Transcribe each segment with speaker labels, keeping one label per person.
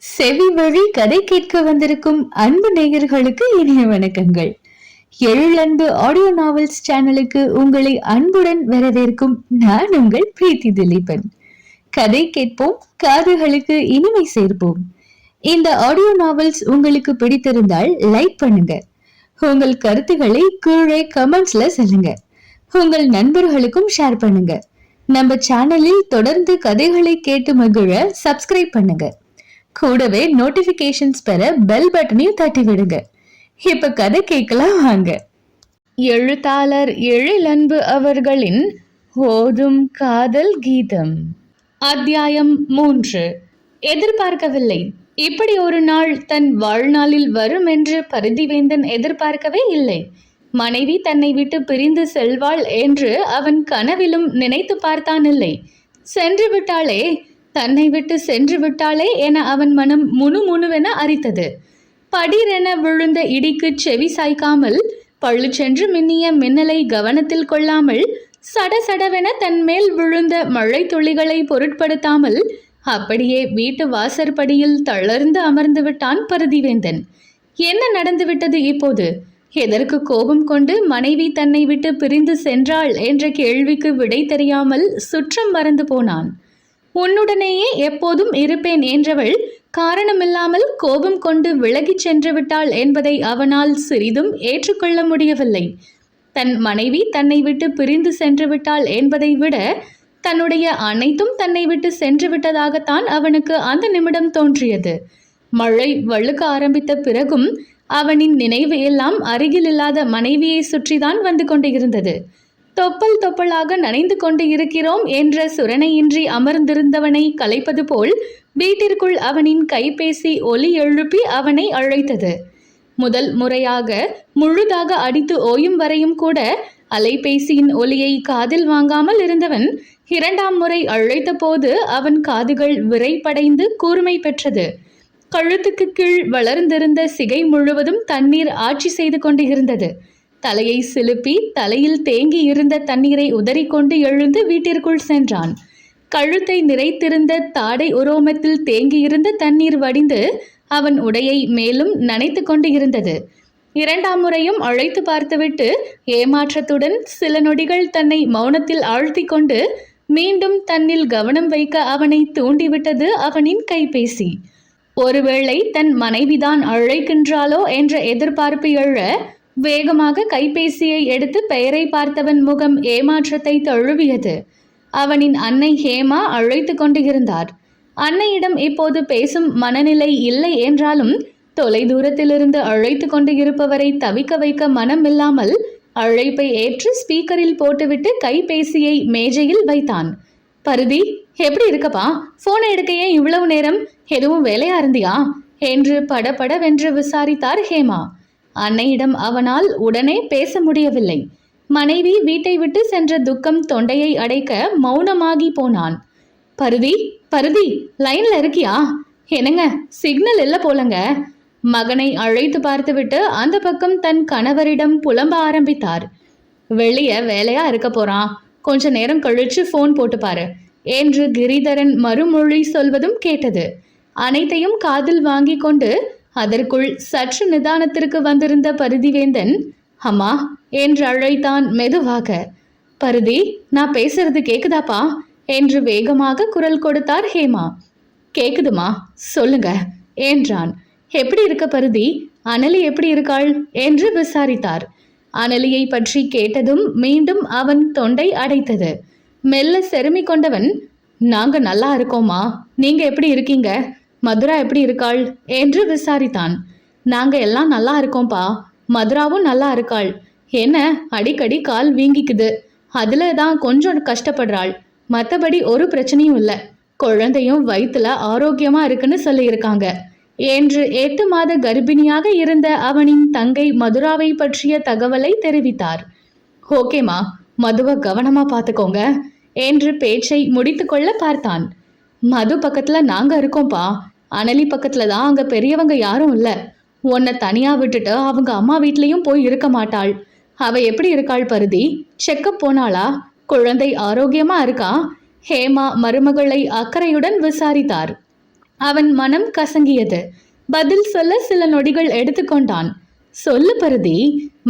Speaker 1: செவி வழி கதை கேட்க வந்திருக்கும் அன்பு நேயர்களுக்கு இனிய வணக்கங்கள். எழிலன்பு ஆடியோ நாவல்ஸ் சேனலுக்கு உங்களை அன்புடன் வரவேற்கும் நான் உங்கள் பிரீத்தி திலீபன். கதை கேட்போம், காதுகளுக்கு இனிமை சேர்ப்போம். இந்த ஆடியோ நாவல்ஸ் உங்களுக்கு பிடித்திருந்தால் லைக் பண்ணுங்க. உங்கள் கருத்துக்களை கீழே கமெண்ட்ஸ்ல சொல்லுங்க. உங்கள் நண்பர்களுக்கும் ஷேர் பண்ணுங்க. நம்ம சேனலில் தொடர்ந்து கதைகளை கேட்டு மகிழ சப்ஸ்கிரைப் பண்ணுங்க. கூடவே நோட்டிபிகேஷன்ஸ் பெற பெல் பட்டனையும் தட்டி விடுங்க. இப்ப கதை கேட்கலாம் வாங்க. எழுத்தாளர் எழிலன்பு அவர்களின் ஓதும் காதல் கீதம், அத்தியாயம் 3. எதிர்பார்க்கவில்லை. இப்படி ஒரு நாள் தன் வாழ்நாளில் வரும் என்று பரிதிவேந்தன் எதிர்பார்க்கவே இல்லை. மனைவி தன்னை விட்டு பிரிந்து செல்வாள் என்று அவன் கனவிலும் நினைத்து பார்த்தான் இல்லை. சென்று விட்டாளே, தன்னை விட்டு சென்று விட்டாளே என அவன் மனம் முணுமுணுவென அரித்தது. படீரென விழுந்த இடிக்கு செவி சாய்க்காமல், பழுச்சென்று மின்னிய மின்னலை கவனத்தில் கொள்ளாமல், சடசடவென தன் மேல் விழுந்த மழை துளிகளை பொருட்படுத்தாமல் அப்படியே வீட்டு வாசற்படியில் தளர்ந்து அமர்ந்து விட்டான் பரிதிவேந்தன். என்ன நடந்துவிட்டது இப்போது? எதற்கு கோபம் கொண்டு மனைவி தன்னை விட்டு பிரிந்து சென்றாள் என்ற கேள்விக்கு விடை தெரியாமல் சுற்றம் மறந்து போனான். உன்னுடனேயே எப்போதும் இருப்பேன் என்றவள் காரணமில்லாமல் கோபம் கொண்டு விலகிச் சென்று விட்டாள் என்பதை அவனால் சிறிதும் ஏற்றுக்கொள்ள முடியவில்லை. தன் மனைவி தன்னை விட்டு பிரிந்து சென்று விட்டாள் என்பதை விட தன்னுடைய அனைத்தும் தன்னை விட்டு சென்று விட்டதாகத்தான் அவனுக்கு அந்த நிமிடம் தோன்றியது. மழை வழுக்க ஆரம்பித்த பிறகும் அவனின் நினைவு எல்லாம் அருகில் இல்லாத மனைவியை சுற்றிதான் வந்து கொண்டிருந்தது. தொப்பல் தொப்பலாக நனைந்து கொண்டு இருக்கிறோம் என்ற சுரணையின்றி அமர்ந்திருந்தவனை கலைப்பது போல் வீட்டிற்குள் அவனின் கைபேசி ஒலி எழுப்பி அவனை அழைத்தது. முதல் முறையாக முழுதாக அடித்து ஓயும் வரையும் கூட அலைபேசியின் ஒலியை காதில் வாங்காமல் இருந்தவன் இரண்டாம் முறை அழைத்த போது அவன் காதுகள் விரைப்படைந்து கூர்மை பெற்றது. கழுத்துக்கு கீழ் வளர்ந்திருந்த சிகை முழுவதும் தண்ணீர் ஆட்சி செய்து கொண்டு இருந்தது. தலையை சிலுப்பி தலையில் தேங்கி இருந்த தண்ணீரை உதறிக்கொண்டு எழுந்து வீட்டிற்குள் சென்றான். கழுத்தை நிறைத்திருந்த தாடை உரோமத்தில் தேங்கியிருந்த தண்ணீர் வடிந்து அவன் உடையை மேலும் நனைத்து கொண்டு இருந்தது. இரண்டாம் முறையும் அழைத்து பார்த்துவிட்டு ஏமாற்றத்துடன் சில நொடிகள் தன்னை மௌனத்தில் ஆழ்த்தி கொண்டு மீண்டும் தன்னில் கவனம் வைக்க அவனை தூண்டிவிட்டது அவனின் கைபேசி. ஒருவேளை தன் மனைவிதான் அழைக்கின்றாளோ என்ற எதிர்பார்ப்பு எழ வேகமாக கைபேசியை எடுத்து பெயரை பார்த்தவன் முகம் ஏமாற்றத்தை தழுவியது. அவனின் அன்னை ஹேமா அழைத்து கொண்டு இருந்தார். அன்னையிடம் இப்போது பேசும் மனநிலை இல்லை என்றாலும் தொலை தூரத்திலிருந்து அழைத்து கொண்டு இருப்பவரை தவிக்க வைக்க மனம் இல்லாமல் அழைப்பை ஏற்று ஸ்பீக்கரில் போட்டுவிட்டு கைபேசியை மேஜையில் வைத்தான். பருதி, எப்படி இருக்கப்பா? போனை எடுக்க ஏன் இவ்வளவு நேரம்? எதுவும் வேலையா இருந்தியா என்று படபடவென்று விசாரித்தார் ஹேமா. அன்னையிடம் அவனால் உடனே பேச முடியவில்லை. மனைவி வீட்டை விட்டு சென்ற துக்கம் தொண்டையை அடைக்க மௌனமாகி போனான். பருதி, பருதி, லைன்ல இருக்கியா? என்னங்க, சிக்னல் இல்லை போலங்க. மகனை அழைத்து பார்த்துவிட்டு அந்த பக்கம் தன் கணவரிடம் புலம்ப ஆரம்பித்தார். வெளியே வேலையா இருக்க போறான், கொஞ்ச நேரம் கழிச்சு போன் போட்டு பாரு என்று கிரிதரன் மறுமொழி சொல்வதும் கேட்டது. அனைத்தையும் காதில் வாங்கி கொண்டு அதற்குள் சற்று நிதானத்திற்கு வந்திருந்த பரிதிவேந்தன் அம்மா என்று அழைத்தான் மெதுவாக. பருதி, நான் பேசுறது கேக்குதாப்பா என்று வேகமாக குரல் கொடுத்தார் ஹேமா. கேக்குதுமா, சொல்லுங்க என்றான். எப்படி இருக்க பருதி? அனலி எப்படி இருக்காள் என்று விசாரித்தார். அனலியை பற்றி கேட்டதும் மீண்டும் அவன் தொண்டை அடைத்தது. மெல்ல செருமி கொண்டவன், நாங்க நல்லா இருக்கோமா, நீங்க எப்படி இருக்கீங்க? மதுரா எப்படி இருக்காள் என்று விசாரித்தான். நாங்க எல்லாம் நல்லா இருக்கோம்பா, மதுராவும் நல்லா இருக்காள். என்ன அடிக்கடி கால் வீங்கிக்குது, அதுல தான் கொஞ்சம் கஷ்டப்படுறாள். மற்றபடி ஒரு பிரச்சனையும் இல்லை. குழந்தையும் வயிற்றுல ஆரோக்கியமா இருக்குன்னு சொல்லியிருக்காங்க என்று 8 மாத கர்ப்பிணியாக இருந்த அவனின் தங்கை மதுராவை பற்றிய தகவலை தெரிவித்தார். ஓகேமா, மதுவை கவனமா பார்த்துக்கோங்க என்று பேச்சை முடித்து கொள்ள பார்த்தான். மது பக்கத்துல நாங்க இருக்கோம்பா, அனலி பக்கத்துல தான் அங்க பெரியவங்க யாரும் இல்ல. உன்னை தனியா விட்டுட்டு அவங்க அம்மா வீட்லயும் போய் இருக்க மாட்டாள். அவ எப்படி இருக்காள் பருதி? செக்கப் போனாளா? குழந்தை ஆரோக்கியமா இருக்கா? ஹேமா மருமகளை அக்கறையுடன் விசாரித்தார். அவன் மனம் கசங்கியது. பதில் சொல்ல சில நொடிகள் எடுத்துக்கொண்டான். சொல்லு பருதி.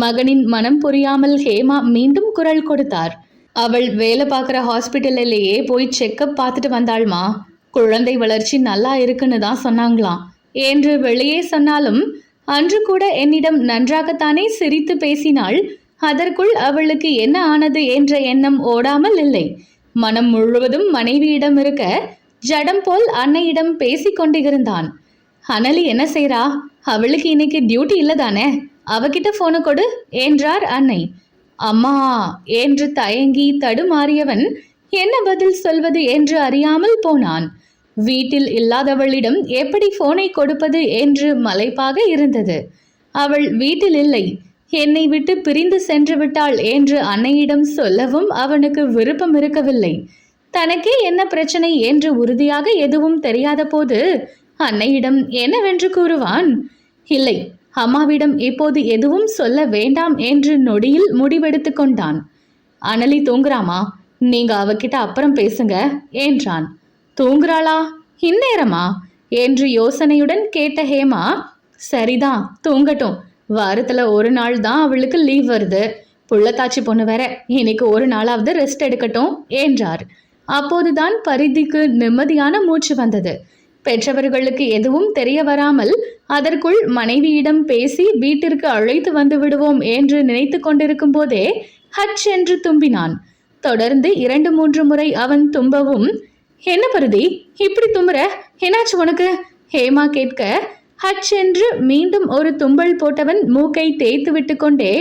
Speaker 1: மகனின் மனம் புரியாமல் ஹேமா மீண்டும் குரல் கொடுத்தார். அவள் வேலை பார்க்குற ஹாஸ்பிட்டல்லையே போய் செக்கப் பார்த்துட்டு வந்தாள்மா. குழந்தை வளர்ச்சி நல்லா இருக்குன்னு தான் சொன்னாங்களாம் என்று வெளியே சொன்னாலும் அன்று கூட என்னிடம் நன்றாகத்தானே சிரித்து பேசினாள். அதற்குள் அவளுக்கு என்ன ஆனது என்ற எண்ணம் ஓடாமல் இல்லை. மனம் முழுவதும் மனைவியிடம் இருக்க ஜடம் போல் அன்னையிடம் பேசிக் கொண்டிருந்தான். அனலி என்ன செய்றா? அவளுக்கு இன்னைக்கு டியூட்டி இல்லதானே? அவகிட்ட போனை கொடு என்றார் அன்னை. அம்மா என்று தயங்கி தடுமாறியவன் என்ன பதில் சொல்வது என்று அறியாமல் போனான். வீட்டில் இல்லாதவளிடம் எப்படி போனை கொடுப்பது என்று மலைப்பாக இருந்தது. அவள் வீட்டில் இல்லை, என்னை விட்டு பிரிந்து சென்று விட்டாள் என்று அன்னையிடம் சொல்லவும் அவனுக்கு விருப்பம் இருக்கவில்லை. தனக்கே என்ன பிரச்சனை என்று உறுதியாக எதுவும் தெரியாத போது அன்னையிடம் என்னவென்று கூறுவான்? இல்லை, அம்மாவிடம் இப்போது எதுவும் சொல்ல வேண்டாம் என்று நொடியில் முடிவெடுத்து கொண்டான். அனலி தூங்குறாமா? நீங்க அவகிட்ட அப்புறம் பேசுங்க என்றான். தூங்குறாளா? இந்நேரமா என்று யோசனையுடன் கேட்ட ஹேமா, சரிதான் தூங்கட்டும், வாரத்துல ஒரு நாள் தான் அவளுக்கு லீவ் வருது, புள்ளத்தாச்சி பொண்ணு வேற, இன்னைக்கு ஒரு நாளாவது ரெஸ்ட் எடுக்கட்டும் என்றார். அப்போதுதான் பரிதிக்கு நிம்மதியான மூச்சு வந்தது. பெற்றவர்களுக்கு எதுவும் தெரிய வராமல் அதற்குள் மனைவியிடம் பேசி வீட்டிற்கு அழைத்து வந்து விடுவோம் என்று நினைத்து கொண்டிருக்கும் போதே ஹச் என்று தும்பினான். தொடர்ந்து 2-3 முறை அவன் தும்பவும், என்ன பருதி இப்படி தும்புற, என்னாச்சு உனக்கு? ஹேமா கேட்க ஹச் என்று மீண்டும் ஒரு தும்பல் போட்டவன் மூக்கை தேய்த்து விட்டு கொண்டே,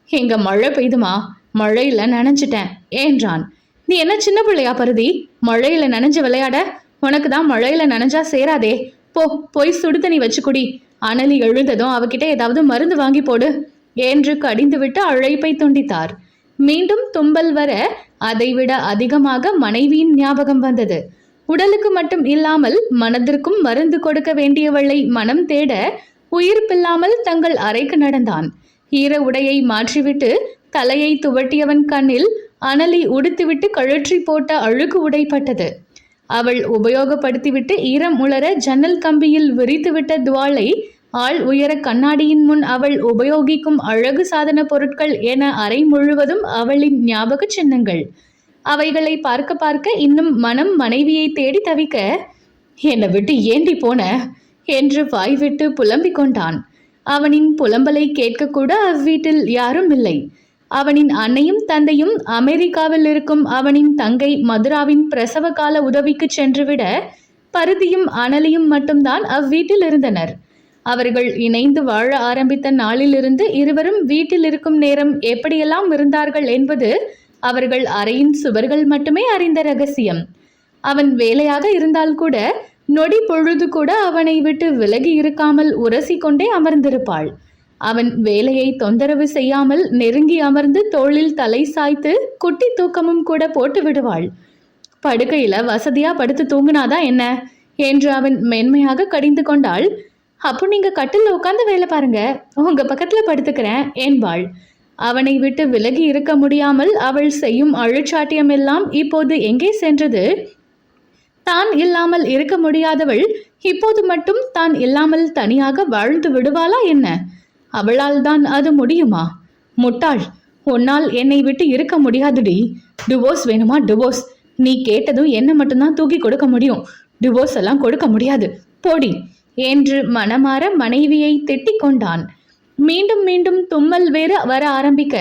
Speaker 1: எங்க மழை பெய்துமா, மழையில நனைஞ்சிட்டேன் என்றான். நீ என்ன சின்ன பிள்ளையா பருதி, மழையில நனைஞ்சு விளையாட? உனக்கு தான் மழையில நனைஞ்சா சேராதே, போய் சுடு தண்ணி வச்சு குடி. அனலி எழுந்ததும் அவகிட்ட ஏதாவது மருந்து வாங்கி போடு என்று கடிந்துவிட்டு அழைப்பை துண்டித்தார். மீண்டும் தும்பல் வர அதைவிட அதிகமாக மனைவியின் ஞாபகம் வந்தது. உடலுக்கு மட்டும் இல்லாமல் மனதிற்கும் மருந்து கொடுக்க வேண்டியவளை மனம் தேட உயிர் பில்லாமல் தங்கள் அறைக்கு நடந்தான். ஈர உடையை மாற்றிவிட்டு தலையை துவட்டியவன் கண்ணில் அனலி உடுத்துவிட்டு கழற்றி போட்ட அழுக்கு உடைப்பட்டது. அவள் உபயோகப்படுத்திவிட்டு ஈரம் உளர ஜன்னல் கம்பியில் விரித்துவிட்ட துவாலை ஆள் உயர கண்ணாடியின் முன் அவள் உபயோகிக்கும் அழகு சாதன பொருட்கள் என அறை முழுவதும் அவளின் ஞாபக சின்னங்கள். அவைகளை பார்க்க பார்க்க இன்னும் மனம் மனைவியை தேடி தவிக்க, என்னை விட்டு ஏண்டி போன என்று வாய்விட்டு புலம்பிக் கொண்டான். அவனின் புலம்பலை கேட்கக்கூட அவ்வீட்டில் யாரும் இல்லை. அவனின் அன்னையும் தந்தையும் அமெரிக்காவில் இருக்கும் அவனின் தங்கை மதுராவின் பிரசவ கால உதவிக்கு சென்றுவிட பருதியும் அனலியும் மட்டும்தான் அவ்வீட்டில் இருந்தனர். அவர்கள் இணைந்து வாழ ஆரம்பித்த நாளிலிருந்து இருவரும் வீட்டில் இருக்கும் நேரம் எப்படியெல்லாம் இருந்தார்கள் என்பது அவர்கள் அறையின் சுவர்கள் மட்டுமே அறிந்த ரகசியம். அவன் வேலையாக இருந்தால் கூட நொடி பொழுது கூட அவனை விட்டு விலகி இருக்காமல் உரசி கொண்டே அமர்ந்திருப்பாள். அவன் வேலையை தொந்தரவு செய்யாமல் நெருங்கி அமர்ந்து தோளில் தலை சாய்த்து குட்டி தூக்கமும் கூட போட்டு விடுவாள். படுக்கையில வசதியா படுத்து தூங்குனாதான் என்ன என்று அவன் மென்மையாக கடிந்து கொண்டாள். அப்போ நீங்க கட்டில் உட்காந்து வேலை பாருங்க, உங்க பக்கத்துல படுத்துக்கிறேன் என்பாள். அவனை விட்டு விலகி இருக்க முடியாமல் அவள் செய்யும் அழுச்சாட்டியம் எல்லாம் இப்போது எங்கே சென்றது? தான் இல்லாமல் இருக்க முடியாதவள் இப்போது மட்டும் தான் இல்லாமல் தனியாக வாழ்ந்து விடுவாளா என்ன? அவளால் தான் அது முடியுமா? முட்டாள், உன்னால் என்னை விட்டு இருக்க முடியாதுடி. டிவோர்ஸ் வேணுமா? டிவோர்ஸ். நீ கேட்டதும் என்ன மட்டும்தான் தூக்கி கொடுக்க முடியும், டிவோர்ஸ் எல்லாம் கொடுக்க முடியாது, போடி என்று மனமாற மனைவியை திட்டிக் கொண்டான். மீண்டும் மீண்டும் தும்மல் வேறு வர ஆரம்பிக்க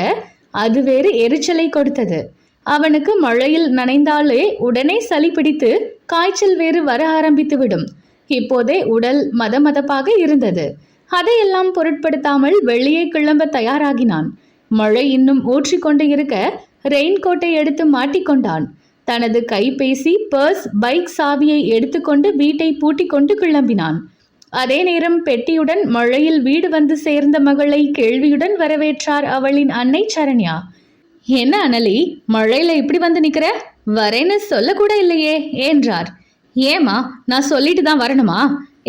Speaker 1: அது வேறு எரிச்சலை கொடுத்தது. அவனுக்கு மழையில் நனைந்தாலே உடனே சளி பிடித்து காய்ச்சல் வேறு வர ஆரம்பித்து விடும். இப்போதே உடல் மதமதப்பாக இருந்தது. அதையெல்லாம் பொருட்படுத்தாமல் வெளியே கிளம்ப தயாராகினான். மழை இன்னும் ஊற்றிக்கொண்டு இருக்க ரெயின்கோட்டை எடுத்து மாட்டிக்கொண்டான். தனது கைபேசி, பர்ஸ், பைக் சாவியை எடுத்துக்கொண்டு வீட்டை பூட்டி கொண்டு கிளம்பினான். அதே நேரம் பெட்டியுடன் மழையில் வீடு வந்து சேர்ந்த மகளை கேள்வியுடன் வரவேற்றார் அவளின் அன்னை சரண்யா. என்ன அனலி, மழையில இப்படி வந்து நிக்கிற? வரேன்னு சொல்ல கூட இல்லையே என்றார். ஏமா, நான் சொல்லிட்டு தான் வரணுமா?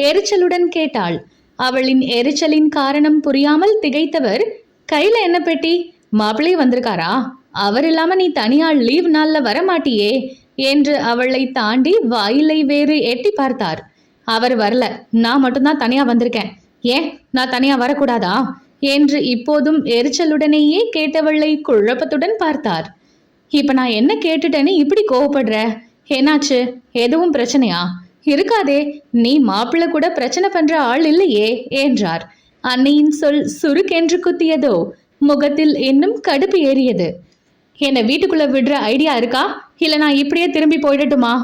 Speaker 1: எரிச்சலுடன் கேட்டாள். அவளின் எரிச்சலின் காரணம் புரியாமல் திகைத்தவர், கையில என்ன பெட்டி? மாப்பிள்ளை வந்திருக்காரா? அவர் இல்லாம நீ தனியாள் லீவ் நாள்ல வரமாட்டியே என்று அவளை தாண்டி வாயிலை வேறு எட்டி பார்த்தார்.
Speaker 2: அவர் வரல, நான் மட்டும்தான் தனியா வந்திருக்கேன். ஏன் நான் தனியா வரக்கூடாதா என்று இப்போதும் எரிச்சலுடனேயே கேட்டவளை குழப்பத்துடன் பார்த்தார். இப்ப நான் என்ன கேட்டுட்டேன்னு இப்படி கோவப்படுற? என்னாச்சு? எதுவும் பிரச்சனையா? இருக்காதே, நீ மாப்பிள்ள கூட பிரச்சனை பண்ற ஆள் இல்லையே என்றார். அன்னையின் சொல் சுருக்கென்று குத்தியதோ. முகத்தில் இன்னும் கடுப்பு ஏறியது. என்ன வீட்டுக்குள்ள விடுற ஐடியா இருக்கா, இல்ல நான் இப்படியே திரும்பி போயிடட்டுமா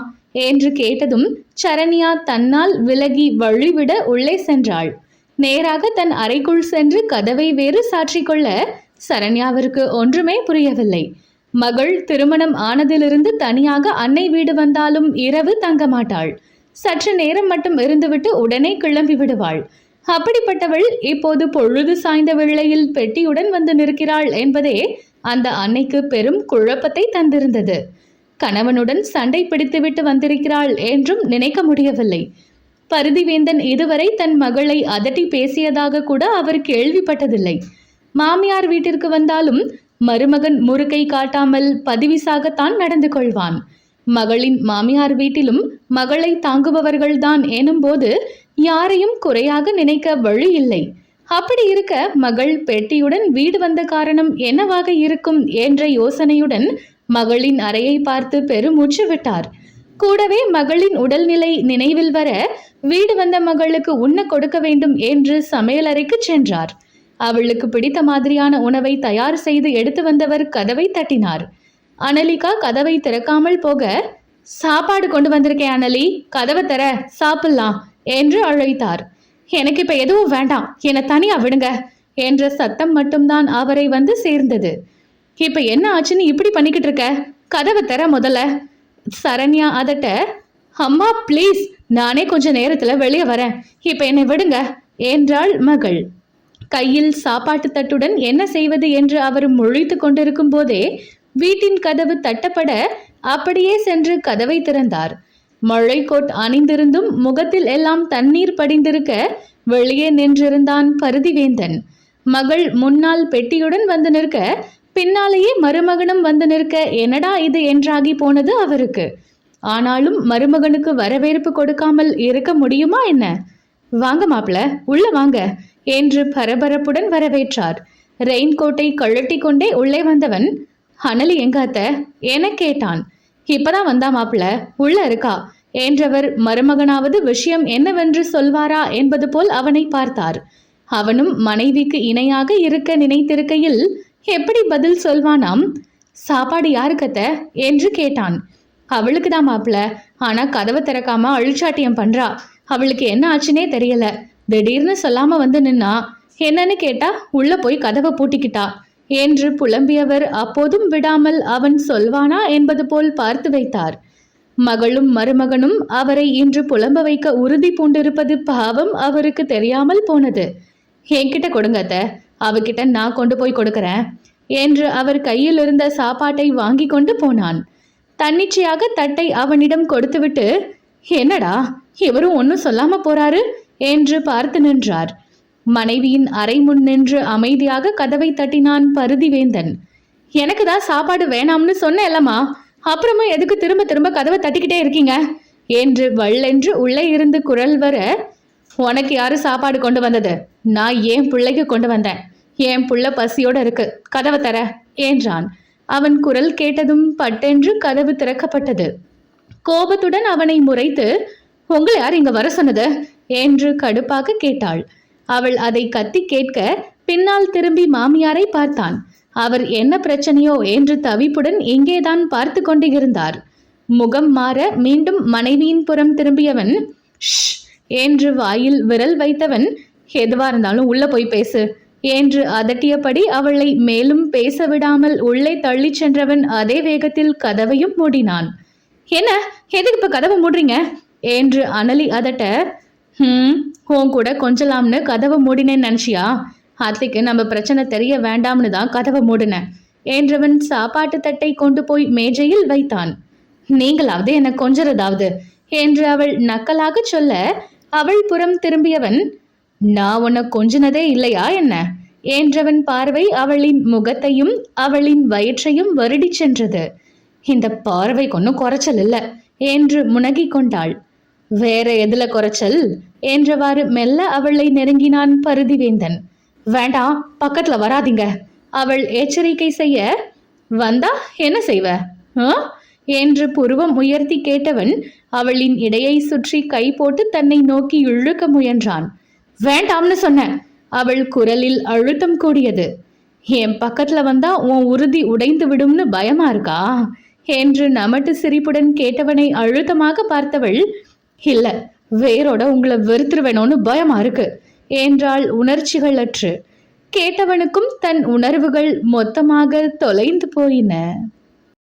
Speaker 2: என்று கேட்டதும் சரண்யா தன்னால் விலகி வழிவிட உள்ளே சென்றாள். நேராக தன் அறைக்குள் சென்று கதவை வேறு சாற்றிக்கொள்ள சரண்யாவிற்கு ஒன்றுமே புரியவில்லை. மகள் திருமணம் ஆனதிலிருந்து தனியாக அன்னை வீடு வந்தாலும் இரவு தங்க மாட்டாள். சற்று நேரம் மட்டும் இருந்துவிட்டு உடனே கிளம்பி விடுவாள். அப்படிப்பட்டவள் இப்போது பொழுது சாய்ந்த வேளையில் பெட்டியுடன் வந்து நிற்கிறாள் என்பதே அந்த அன்னைக்கு பெரும் குழப்பத்தை தந்திருந்தது. கணவனுடன் சண்டை பிடித்துவிட்டு வந்திருக்கிறாள் என்றும் நினைக்க முடியவில்லை. பருதிவேந்தன் இதுவரை தன் மகளை அதட்டி பேசியதாக கூட அவர் கேள்விப்பட்டதில்லை. மாமியார் வீட்டிற்கு வந்தாலும் மருமகன் முறுக்கை காட்டாமல் பதிவிசாகத்தான் நடந்து கொள்வான். மகளின் மாமியார் வீட்டிலும் மகளை தாங்குபவர்கள்தான் எனும்போது யாரையும் குறையாக நினைக்க வழி இல்லை. அப்படி இருக்க மகள் பெட்டியுடன் வீடு வந்த காரணம் என்னவாக இருக்கும் என்ற யோசனையுடன் மகளின் அறையை பார்த்து பெருமூச்சு விட்டார். கூடவே மகளின் உடல்நிலை நினைவில் வர வீடு வந்த மகளுக்கு உண்ண கொடுக்க வேண்டும் என்று சமையலறைக்கு சென்றார். அவளுக்கு பிடித்த மாதிரியான உணவை தயார் செய்து எடுத்து வந்தவர் கதவை தட்டினார். அனலிகா கதவை திறக்காமல் போக, சாப்பாடு கொண்டு வந்திருக்கேன் அனலி, கதவை தர, சாப்பிடலாம் என்று அழைத்தார். எனக்கு இப்ப எதுவும் வேண்டாம், என்னை தனியா விடுங்க என்ற சத்தம் மட்டும்தான் அவரை வந்து சேர்ந்தது. இப்ப என்ன ஆச்சுன்னு இப்படி பண்ணிக்கிட்டு இருக்க? கதவை தர முதல்ல. சரண்யா அதட்ட, அம்மா ப்ளீஸ், நானே கொஞ்ச நேரத்துல வெளியே வரேன், இப்ப என்னை விடுங்க என்றாள் மகள். கையில் சாப்பாட்டு தட்டுடன் என்ன செய்வது என்று அவர் முழித்து கொண்டிருக்கும் போதே வீட்டின் கதவு தட்டப்பட அப்படியே சென்று கதவை திறந்தார். மழைக்கோட் அணிந்திருந்தும் முகத்தில் எல்லாம் தண்ணீர் படிந்திருக்க வெளியே நின்றிருந்தான் பருதிவேந்தன். மகள் முன்னால் பெட்டியுடன் வந்து நிற்க, பின்னாலேயே மருமகனும் வந்து நிற்க என்னடா இது என்றாகி போனது அவருக்கு. ஆனாலும் மருமகனுக்கு வரவேற்பு கொடுக்காமல் இருக்க முடியுமா என்ன? வாங்க மாப்பிள்ள, உள்ள வாங்க என்று பரபரப்புடன் வரவேற்றார். ரெயின்கோட்டை கழட்டி கொண்டே உள்ளே வந்தவன், அனலி எங்காத்த என கேட்டான். இப்பதான் வந்தா மாப்பிள்ள, உள்ள இருக்கா என்றவர் மருமகனாவது விஷயம் என்னவென்று சொல்வாரா என்பது போல் அவனை பார்த்தார். அவனும் மனைவிக்கு இணையாக இருக்க நினைத்திருக்கையில் எப்படி பதில் சொல்வானாம். சாப்பாடு யாருக்கத்த என்று கேட்டான். அவளுக்கு தான் மாப்பிள்ள, ஆனா கதவை திறக்காம அழிச்சாட்டியம் பண்றா. அவளுக்கு என்ன ஆச்சுன்னே தெரியல, திடீர்னு சொல்லாம வந்து நின்னா. என்னன்னு கேட்டா உள்ள போய் கதவை பூட்டிக்கிட்டா என்று புலம்பியவர் அப்போதும் விடாமல் அவன் சொல்வானா என்பது போல் பார்த்து வைத்தார். மகளும் மருமகனும் அவரை இன்று புலம்ப வைக்க உறுதி பூண்டிருப்பது பாவம் அவருக்கு தெரியாமல் போனது. என்கிட்ட கொடுங்கத்த, அவகிட்ட நான் கொண்டு போய் கொடுக்கறேன் என்று அவர் கையில் இருந்த சாப்பாட்டை வாங்கி கொண்டு போனான். தன்னிச்சையாக தட்டை அவனிடம் கொடுத்துவிட்டு, என்னடா இவரும் ஒன்னும் சொல்லாம போறாரு என்று பார்த்து நின்றார். மனைவியின் அறை முன் நின்று அமைதியாக கதவை தட்டினான் பருதிவேந்தன். எனக்கு தான் சாப்பாடு வேணாம்னு சொன்னேல்லம்மா, அப்புறமும் எதுக்கு திரும்ப திரும்ப கதவை தட்டிக்கிட்டே இருக்கீங்க என்று வள்ளென்று உள்ளே இருந்து குரல் வர, உனக்கு யாரு சாப்பாடு கொண்டு வந்தது? நான் என் பிள்ளைக்கு கொண்டு வந்தேன், என் புள்ள பசியோட இருக்கு, கதவை தர என்றான். அவன் குரல் கேட்டதும் பட்டென்று கதவு திறக்கப்பட்டது. கோபத்துடன் அவனை முறைத்து, உங்களை யார் இங்க வர சொன்னது என்று கடுப்பாக கேட்டாள். அவள் அதை கத்தி கேட்க பின்னால் திரும்பி மாமியாரை பார்த்தான். அவர் என்ன பிரச்சனையோ என்று தவிப்புடன் எங்கேதான் பார்த்து கொண்டு இருந்தார். முகம் மாற மீண்டும் மனைவியின் புறம் திரும்பியவன், ஷ் என்று வாயில் விரல் வைத்தவன், எதுவா இருந்தாலும் உள்ள போய் பேசு என்று அதட்டியபடி அவளை மேலும் பேச விடாமல் உள்ளே தள்ளி சென்றவன் அதே வேகத்தில் கதவையும் மூடினான். என்ன, எதுக்கு இப்ப கதவை மூடுறீங்க என்று அனலி அதட்ட, உன் கூட கொஞ்சலாம்னு கதவை மூடினேன்னு நினைச்சியா? அத்தைக்கு நம்ம பிரச்சனை தெரிய வேண்டாம்னு தான் கதவை மூடினேன் என்றவன் சாப்பாட்டு தட்டை கொண்டு போய் மேஜையில் வைத்தான். நீங்களாவது என்ன கொஞ்சறதாவது என்று அவள் நக்கலாக சொல்ல அவள் புறம் திரும்பியவன், நான் உன்னை கொஞ்சினதே இல்லையா என்ன என்றவன் பார்வை அவளின் முகத்தையும் அவளின் வயிற்றையும் வருடி சென்றது. இந்த பார்வைக்கு ஒன்னும் குறைச்சல் இல்லை என்று முனகி கொண்டாள். வேற எதுல குறைச்சல் என்றவாறு மெல்ல அவளை நெருங்கினான் பருதிவேந்தன். வேண்டாம், பக்கத்துல வராதீங்க அவள் எச்சரிக்கை செய்ய. வந்தா என்ன செய்வ ஆ? என்று புருவம் உயர்த்தி கேட்டவன் அவளின் இடையை சுற்றி கை போட்டு தன்னை நோக்கி இழுக்க முயன்றான். வேண்டாம்னு சொன்ன. அவள் குரலில் அழுத்தம் கூடியது. என் பக்கத்துல வந்தா உன் உறுதி உடைந்து விடும்னு பயமா இருக்கா என்று நமட்டு சிரிப்புடன் கேட்டவனை அழுத்தமாக பார்த்தவள், இல்ல, வேரோட உங்களை வெறுத்துருவேணும்னு பயமா இருக்கு என்றாள் உணர்ச்சிகள் அற்று. கேட்டவனுக்கும் தன் உணர்வுகள் மொத்தமாக தொலைந்து போயின.